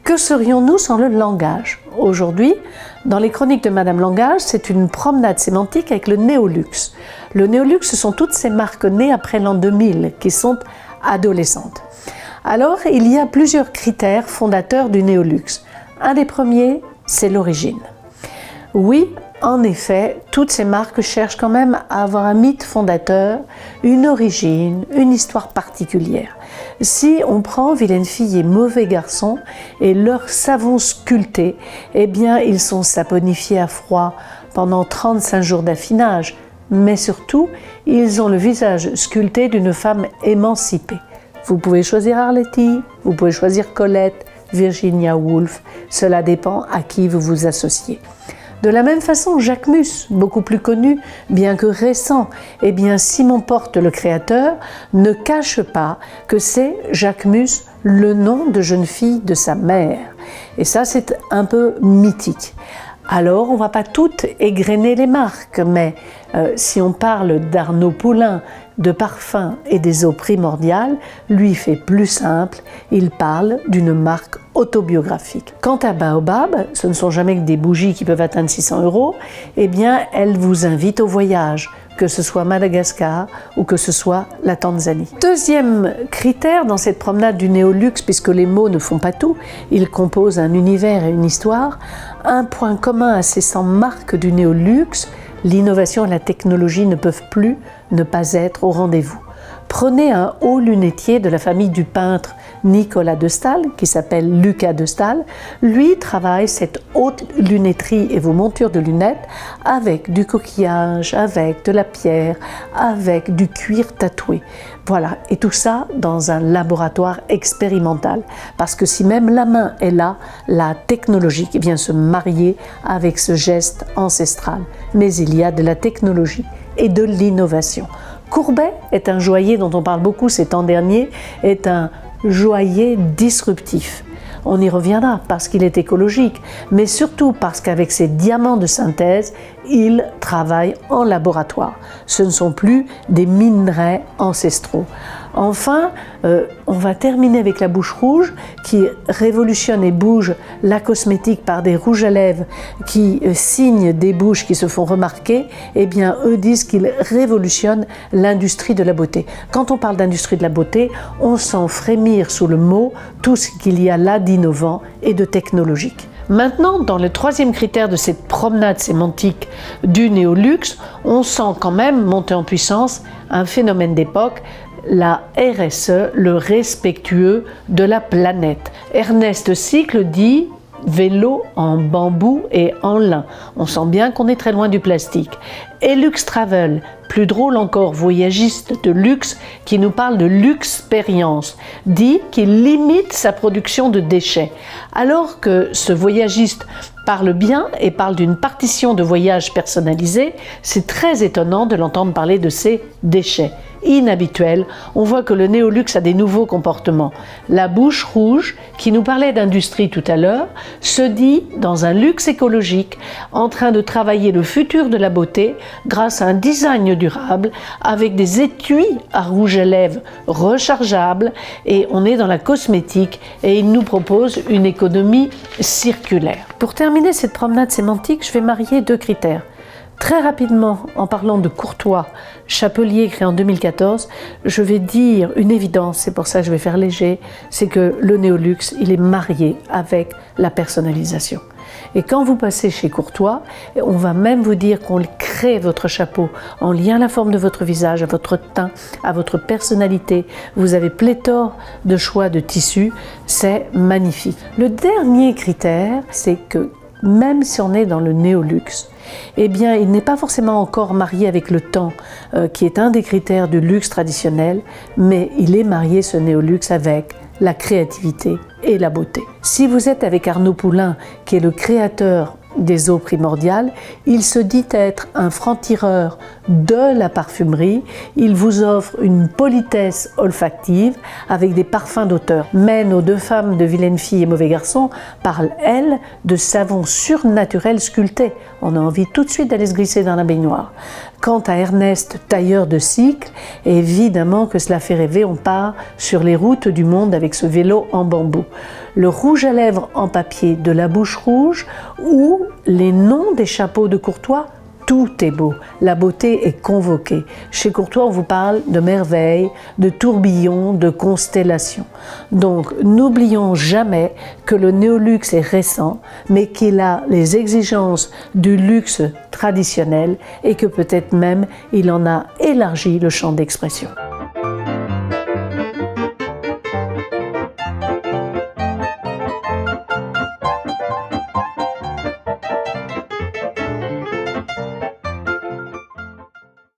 Que serions-nous sans le langage? Aujourd'hui, dans les chroniques de Madame Langage, c'est une promenade sémantique avec le néoluxe. Le néoluxe, ce sont toutes ces marques nées après l'an 2000 qui sont adolescentes. Alors, il y a plusieurs critères fondateurs du néoluxe. Un des premiers, c'est l'origine. Oui, en effet, toutes ces marques cherchent quand même à avoir un mythe fondateur, une origine, une histoire particulière. Si on prend Vilaine fille et Mauvais garçon et leurs savons sculptés, eh bien, ils sont saponifiés à froid pendant 35 jours d'affinage, mais surtout, ils ont le visage sculpté d'une femme émancipée. Vous pouvez choisir Arletty, vous pouvez choisir Colette, Virginia Woolf, cela dépend à qui vous vous associez. De la même façon, Jacquemus, beaucoup plus connu, bien que récent, eh bien Simon Porte, le créateur, ne cache pas que c'est Jacquemus le nom de jeune fille de sa mère. Et ça, c'est un peu mythique. Alors, on ne va pas toutes égrener les marques, mais si on parle d'Arnaud Poulain, de parfum et des eaux primordiales, lui fait plus simple, il parle d'une marque autobiographique. Quant à Baobab, ce ne sont jamais que des bougies qui peuvent atteindre 600 €, eh bien, elle vous invite au voyage, que ce soit Madagascar ou que ce soit la Tanzanie. Deuxième critère dans cette promenade du néoluxe, puisque les mots ne font pas tout, ils composent un univers et une histoire, un point commun à ces 100 marques du néoluxe, l'innovation et la technologie ne peuvent plus ne pas être au rendez-vous. Prenez un haut lunetier de la famille du peintre Nicolas de Staël, qui s'appelle Lucas de Staël. Lui travaille cette haute lunetterie et vos montures de lunettes avec du coquillage, avec de la pierre, avec du cuir tatoué. Voilà, et tout ça dans un laboratoire expérimental. Parce que si même la main est là, la technologie qui vient se marier avec ce geste ancestral. Mais il y a de la technologie et de l'innovation. Courbet est un joaillier dont on parle beaucoup ces temps derniers, est un joaillier disruptif. On y reviendra parce qu'il est écologique, mais surtout parce qu'avec ses diamants de synthèse, il travaille en laboratoire. Ce ne sont plus des minerais ancestraux. Enfin, on va terminer avec la bouche rouge qui révolutionne et bouge la cosmétique par des rouges à lèvres qui signent des bouches qui se font remarquer. Eh bien, eux disent qu'ils révolutionnent l'industrie de la beauté. Quand on parle d'industrie de la beauté, on sent frémir sous le mot tout ce qu'il y a là d'innovant et de technologique. Maintenant, dans le troisième critère de cette promenade sémantique du néoluxe, on sent quand même monter en puissance un phénomène d'époque, la RSE, le respectueux de la planète. Ernest Sicle dit vélo en bambou et en lin. On sent bien qu'on est très loin du plastique. Et Luxe Travel, plus drôle encore, voyagiste de luxe qui nous parle de luxpérience, dit qu'il limite sa production de déchets. Alors que ce voyagiste parle bien et parle d'une partition de voyage personnalisée, c'est très étonnant de l'entendre parler de ces déchets. Inhabituel, on voit que le néoluxe a des nouveaux comportements. La bouche rouge, qui nous parlait d'industrie tout à l'heure, se dit dans un luxe écologique, en train de travailler le futur de la beauté grâce à un design durable avec des étuis à rouge à lèvres rechargeables, et on est dans la cosmétique et il nous propose une économie circulaire. Pour terminer cette promenade sémantique, je vais marier deux critères. Très rapidement, en parlant de Courtois, Chapelier créé en 2014, je vais dire une évidence, c'est pour ça que je vais faire léger, c'est que le néoluxe, il est marié avec la personnalisation. Et quand vous passez chez Courtois, on va même vous dire qu'on crée votre chapeau en lien à la forme de votre visage, à votre teint, à votre personnalité. Vous avez pléthore de choix de tissus, c'est magnifique. Le dernier critère, c'est que même si on est dans le néoluxe, eh bien, il n'est pas forcément encore marié avec le temps, qui est un des critères du luxe traditionnel, mais il est marié, ce néoluxe, avec la créativité et la beauté. Si vous êtes avec Arnaud Poulain, qui est le créateur des eaux primordiales, il se dit être un franc-tireur de la parfumerie. Il vous offre une politesse olfactive avec des parfums d'auteur. Mais nos deux femmes de Vilaine fille et Mauvais garçon parlent, elles, de savons surnaturels sculptés. On a envie tout de suite d'aller se glisser dans la baignoire. Quant à Ernest, tailleur de cycle, évidemment que cela fait rêver, on part sur les routes du monde avec ce vélo en bambou. le rouge à lèvres en papier de la Bouche Rouge ou les noms des chapeaux de Courtois. Tout est beau, la beauté est convoquée. Chez Courtois, on vous parle de merveilles, de tourbillons, de constellations. Donc, n'oublions jamais que le néoluxe est récent, mais qu'il a les exigences du luxe traditionnel et que peut-être même il en a élargi le champ d'expression.